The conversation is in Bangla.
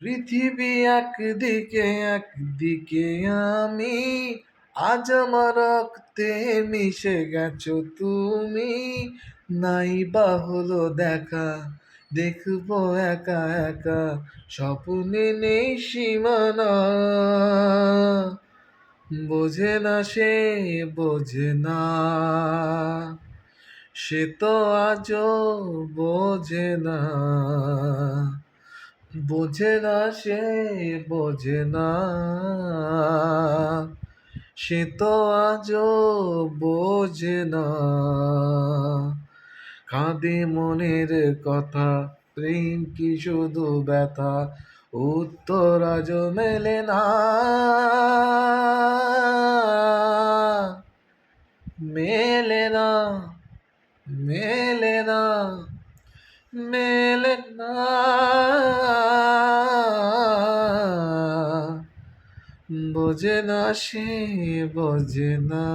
পৃথিবী একদিকে একদিকে আমি, আজ আমার রক্তে মিশে গেছো তুমি। নাই বা হলো দেখা, দেখবো একা একা, স্বপ্নে নেই সীমানা। বোঝে না সে, বোঝে না, সে তো আজও বোঝে না। বোঝে না সে, বোঝে না, সে তো আজও বোঝে না। কাঁদে মনের কথা, প্রেম কি শুধু ব্যথা, উত্তর আজও মেলে না। মেলে না, মেলে না, মেলে না। বোঝে না সে, বোঝে না।